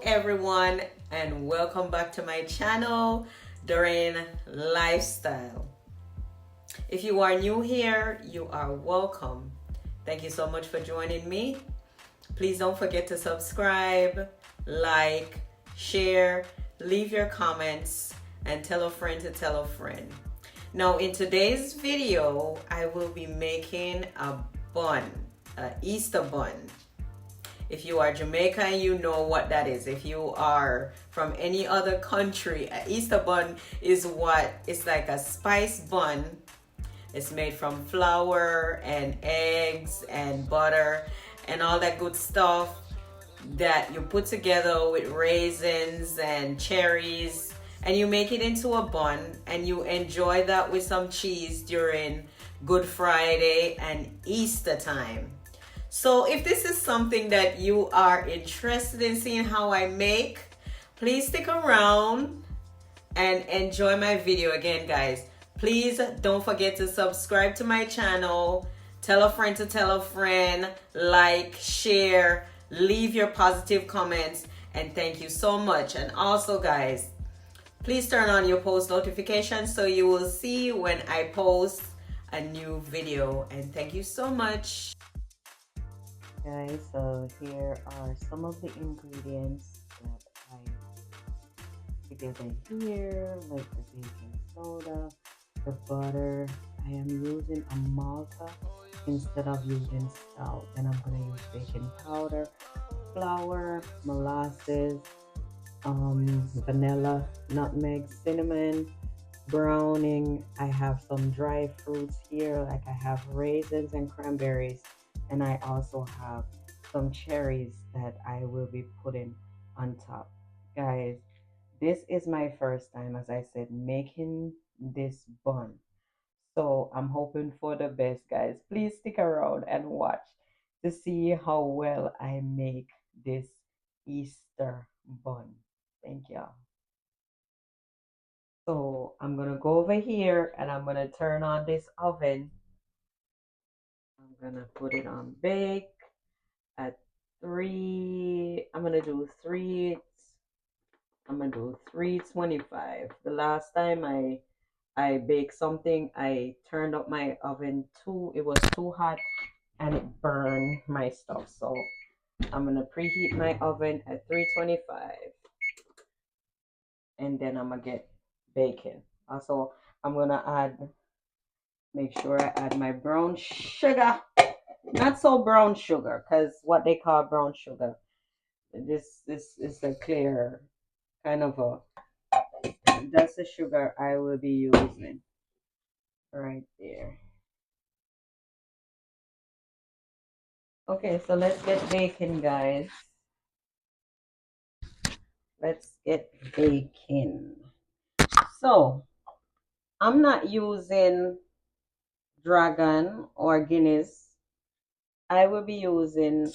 everyone, and welcome back to my channel, Doreen Lifestyle. If you are new here, you are welcome. Thank you so much for joining me. Please don't forget to subscribe, like, share, leave your comments, and tell a friend to tell a friend. Now, in today's video, I will be making a bun, an Easter bun. If you are Jamaican, you know what that is. If you are from any other country, an Easter bun is what it's like a spice bun. It's made from flour and eggs and butter and all that good stuff that you put together with raisins and cherries, and you make it into a bun and you enjoy that with some cheese during Good Friday and Easter time. So if this is something that you are interested in seeing how I make, please stick around and enjoy my video. Again, guys, please don't forget to subscribe to my channel, tell a friend to tell a friend, like, share, leave your positive comments, and thank you so much. And also, guys, please turn on your post notifications so you will see when I post a new video. And thank you so much. Guys, so here are some of the ingredients that I together here, like the baking soda, the butter. I am using a Malta instead of using salt. Then I'm going to use baking powder, flour, molasses, vanilla, nutmeg, cinnamon, browning. I have some dry fruits here, like I have raisins and cranberries, and I also have some cherries that I will be putting on top. Guys, this is my first time, as I said, making this bun. So I'm hoping for the best, guys. Please stick around and watch to see how well I make this Easter bun. Thank y'all. So I'm gonna go over here and I'm gonna turn on this oven. I'm gonna put it on bake at I'm gonna do 325. The last time I baked something, I turned up my oven it was too hot and it burned my stuff. So I'm gonna preheat my oven at 325, and then I'm gonna get baking. Also, I'm gonna make sure I add my brown sugar. Not so brown sugar, because what they call brown sugar, this is a clear kind of that's the sugar I will be using right there. Okay, so let's get baking, guys. Let's get baking. So I'm not using Dragon or Guinness. I will be using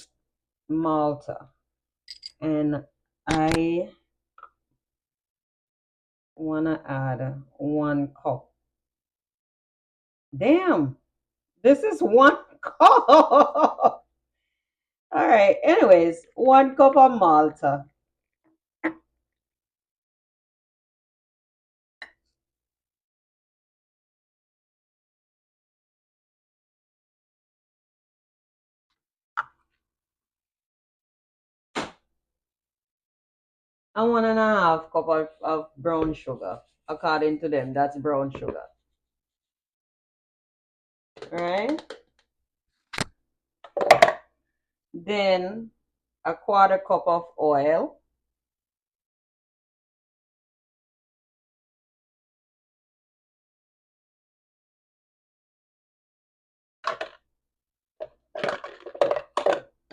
Malta, and I wanna add 1 cup. Damn, this is 1 cup. All right. Anyways, 1 cup of Malta. And 1.5 cup of brown sugar. According to them, that's brown sugar. All right. Then 1/4 cup of oil.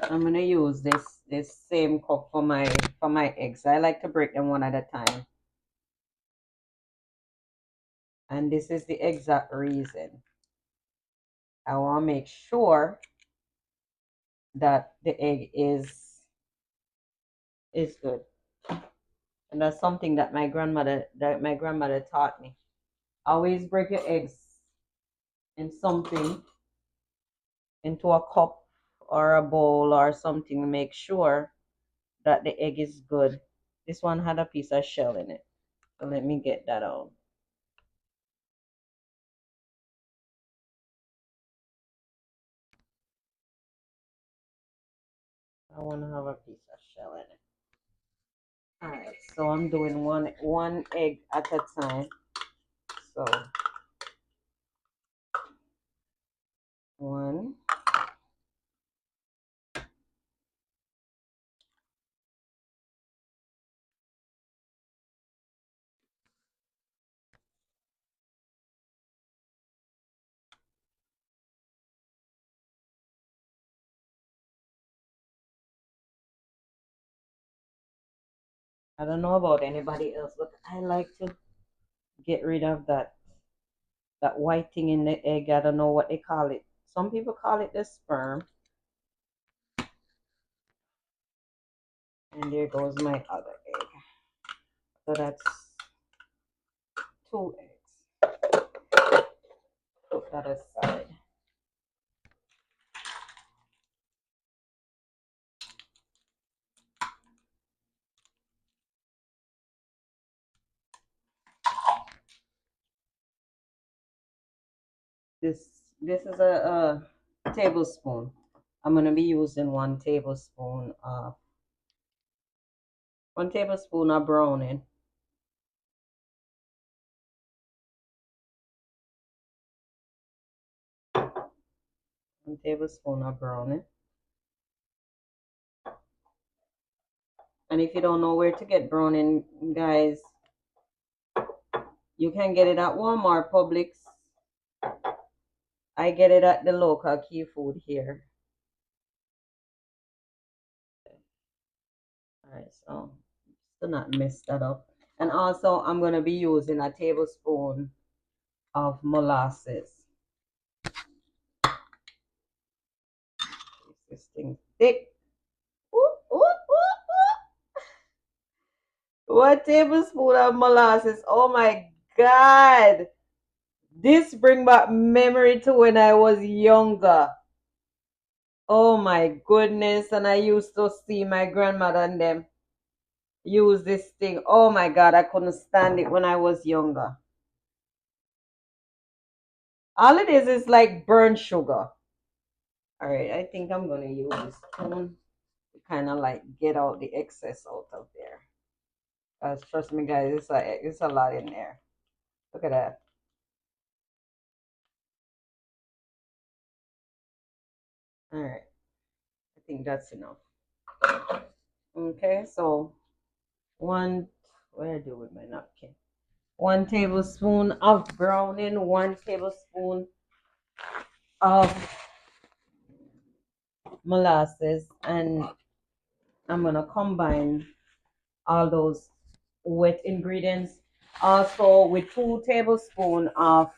I'm gonna use this same cup for my eggs. I like to break them one at a time. And this is the exact reason. I want to make sure that the egg is good. And that's something that my grandmother taught me. Always break your eggs in something, into a cup or a bowl or something. Make sure that the egg is good This one had a piece of shell in it. So let me get that out. I want to have a piece of shell in it. Alright, so I'm doing one egg at a time. So one. I don't know about anybody else, but I like to get rid of that white thing in the egg. I don't know what they call it. Some people call it the sperm. And there goes my other egg. So that's 2 eggs. Put that aside. This is a tablespoon. I'm gonna be using 1 tablespoon of 1 tablespoon of browning. 1 tablespoon of browning. And if you don't know where to get browning, guys, you can get it at Walmart, Publix. I get it at the local Key Food here. Alright, so to not mess that up. And also I'm gonna be using a tablespoon of molasses. This thing thick. Ooh, ooh, ooh, ooh. 1 tablespoon of molasses. Oh my God. This bring back memory to when I was younger. Oh my goodness. And I used to see my grandmother and them use this thing. Oh my God, I couldn't stand it when I was younger. All it is like burnt sugar. All right, I think I'm gonna use this spoon to kind of like get out the excess out of there. Trust me, guys, it's a lot in there. Look at that. All right, I think that's enough. Okay, so one, what do I do with my napkin? 1 tablespoon of browning, 1 tablespoon of molasses, and I'm gonna combine all those wet ingredients also with 2 tablespoon of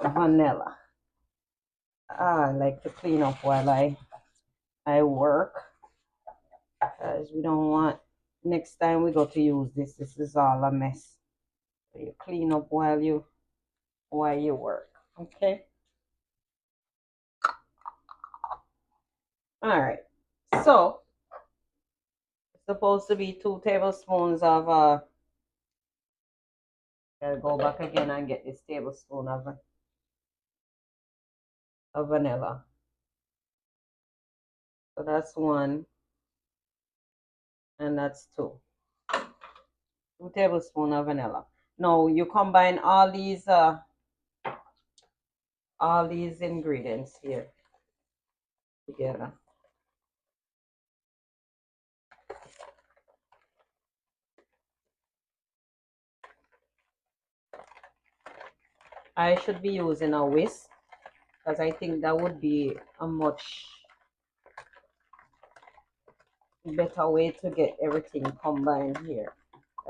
vanilla. I like to clean up while I work, because we don't want next time we go to use this is all a mess. So you clean up while you work. Okay. All right. So it's supposed to be 2 tablespoons of gotta go back again and get this tablespoon of vanilla. So that's 1 and that's 2. 2 tablespoons of vanilla. Now you combine all these ingredients here together. I should be using a whisk because I think that would be a much better way to get everything combined here,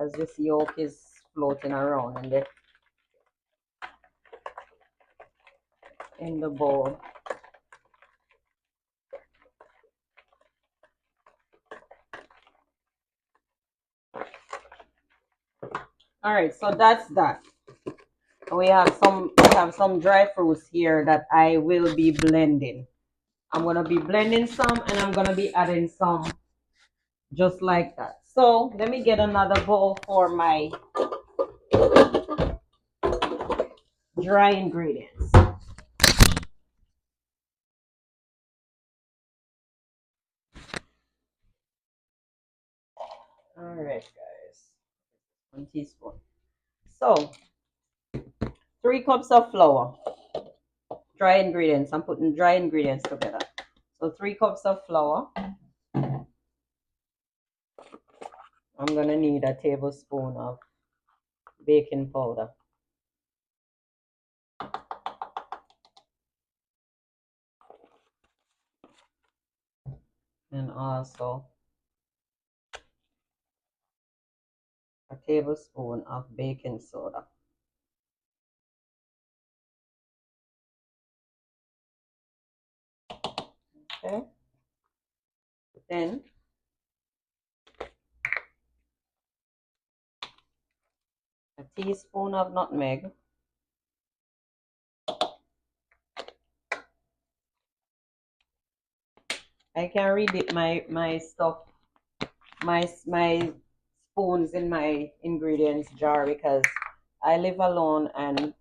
as this yolk is floating around in the bowl. All right, so that's that. We have some dry fruits here that I will be blending. I'm gonna be blending some, and I'm gonna be adding some just like that. So let me get another bowl for my dry ingredients. All right, guys, 1 teaspoon. So 3 cups of flour, dry ingredients. I'm putting dry ingredients together. So 3 cups of flour. I'm gonna need a tablespoon of baking powder. And also a tablespoon of baking soda. Okay. Then a teaspoon of nutmeg. I can redip my stuff, my spoons in my ingredients jar because I live alone and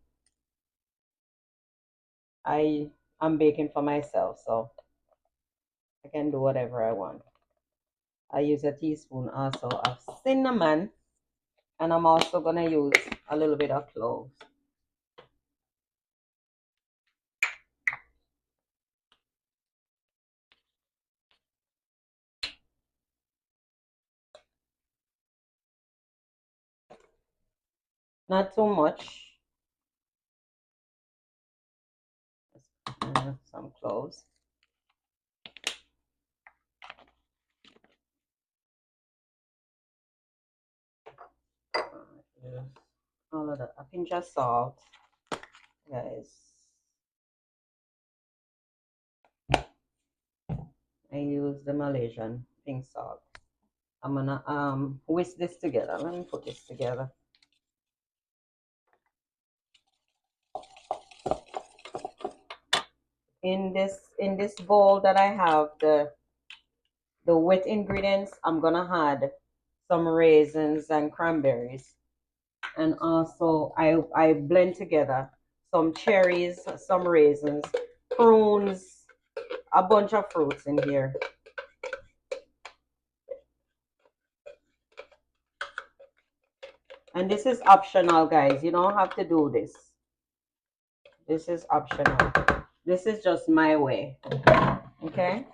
I'm baking for myself, so I can do whatever I want. I use a teaspoon also of cinnamon, and I'm also gonna use a little bit of cloves. Not too much. Some cloves. All of that. A pinch of salt, guys. I use the Malaysian pink salt. I'm gonna whisk this together. Let me put this together. In this bowl that I have the wet ingredients, I'm gonna add some raisins and cranberries, and also I blend together some cherries, some raisins, prunes, a bunch of fruits in here. And this is optional, guys. You don't have to do this. This is optional. This is just my way. Okay?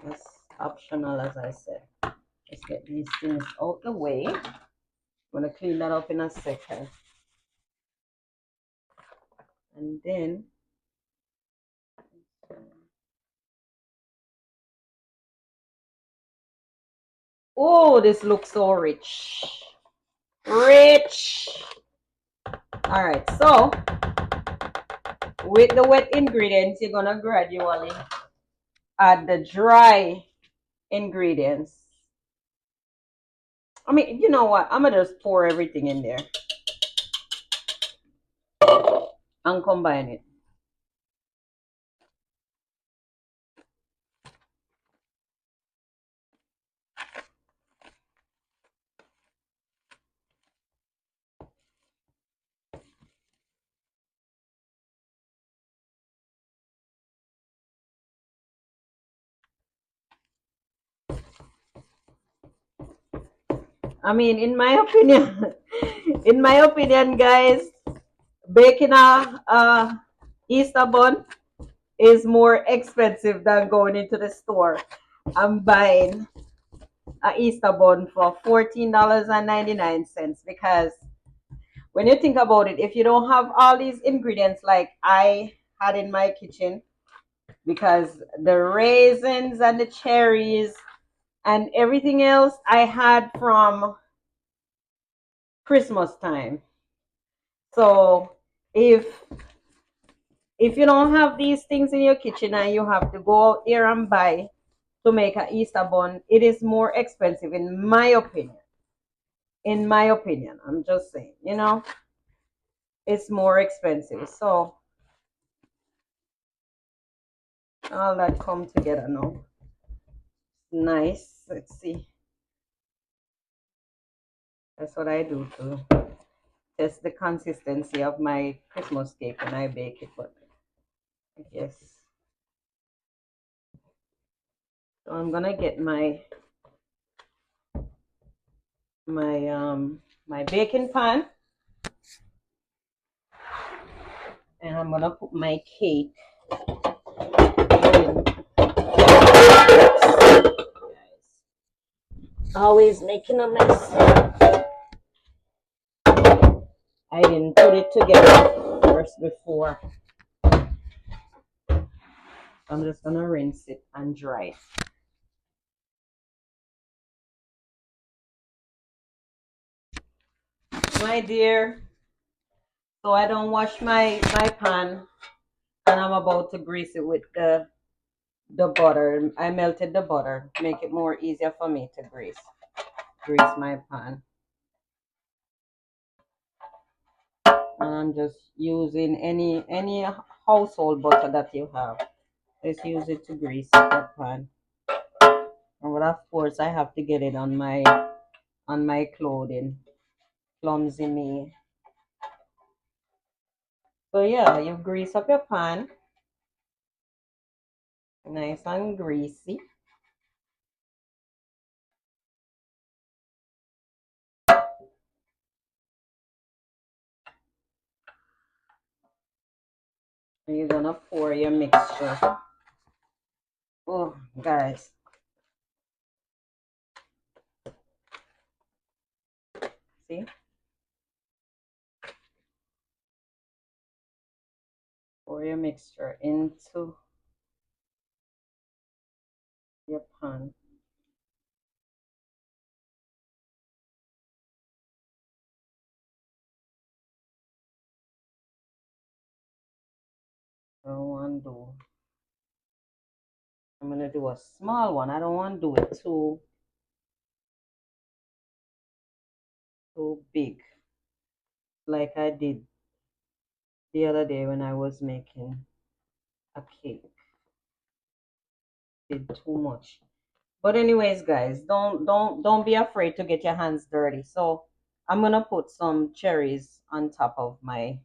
It's optional, as I said. Let's get these things out the way. I'm gonna clean that up in a second. And then oh, this looks so rich. Rich. All right, so with the wet ingredients, you're gonna gradually add the dry ingredients. I mean, you know what? I'm gonna just pour everything in there and combine it. I mean, in my opinion, in my opinion, guys, baking a Easter bun is more expensive than going into the store and buying a Easter bun for $14.99 because when you think about it, if you don't have all these ingredients like I had in my kitchen, because the raisins and the cherries and everything else I had from Christmas time. So if you don't have these things in your kitchen and you have to go out there and buy to make an Easter bun, it is more expensive in my opinion. in my opinion. I'm just saying, you know, it's more expensive. So all that come together now. Nice. Let's see. That's what I do to test the consistency of my Christmas cake when I bake it. But I guess so. I'm gonna get my baking pan, and I'm gonna put my cake in. Always making a mess. I didn't put it together first before. I'm just gonna rinse it and dry it. My dear, so I don't wash my pan, and I'm about to grease it with the butter. I melted the butter, make it more easier for me to grease my pan. And I'm just using any household butter that you have. Just use it to grease the pan. And but of course I have to get it on my clothing. Clumsy me. So yeah, you grease up your pan. Nice and greasy. And you're gonna pour your mixture. Oh, guys. See? Pour your mixture into your pan. I don't want to do. I'm gonna do a small one. I don't want to do it too big, like I did the other day when I was making a cake. Did too much. But anyways, guys, don't be afraid to get your hands dirty. So I'm gonna put some cherries on top of my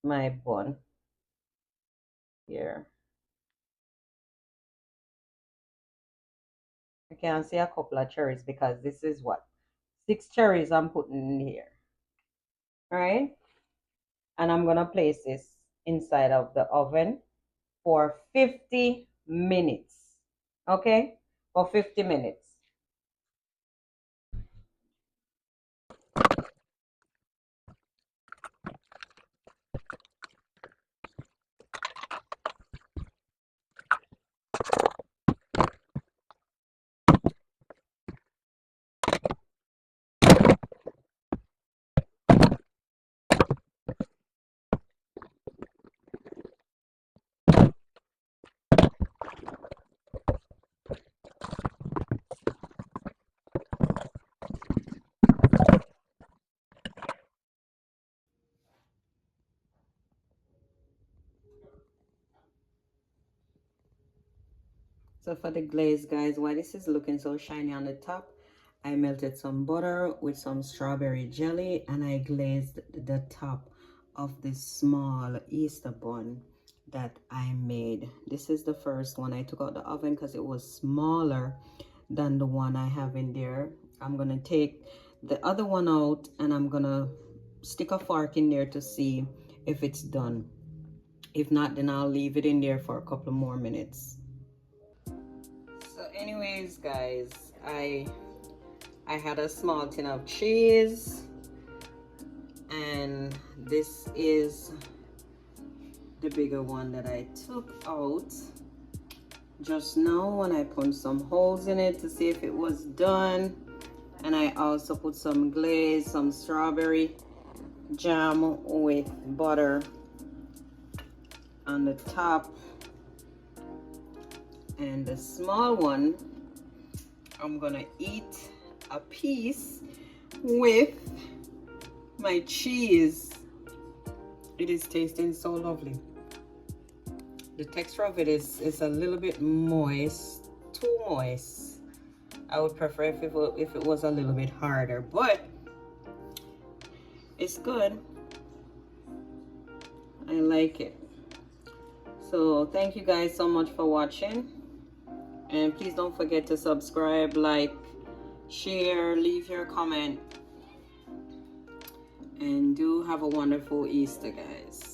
bun here. I can see a couple of cherries because this is what 6 cherries I'm putting in here. All right, and I'm gonna place this inside of the oven for 50 minutes. Okay, for 50 minutes. So for the glaze, guys, why this is looking so shiny on the top, I melted some butter with some strawberry jelly and I glazed the top of this small Easter bun that I made. This is the first one. I took out the oven because it was smaller than the one I have in there. I'm gonna take the other one out and I'm gonna stick a fork in there to see if it's done. If not, then I'll leave it in there for a couple more minutes. So anyways, guys, I had a small tin of cheese, and this is the bigger one that I took out just now when I punched some holes in it to see if it was done. And I also put some glaze, some strawberry jam with butter on the top. And the small one, I'm gonna eat a piece with my cheese. It is tasting so lovely. The texture of it is a little bit moist, too moist. I would prefer if it was a little bit harder, but it's good. I like it. So thank you guys so much for watching, and please don't forget to subscribe, like, share, leave your comment, and do have a wonderful Easter, guys.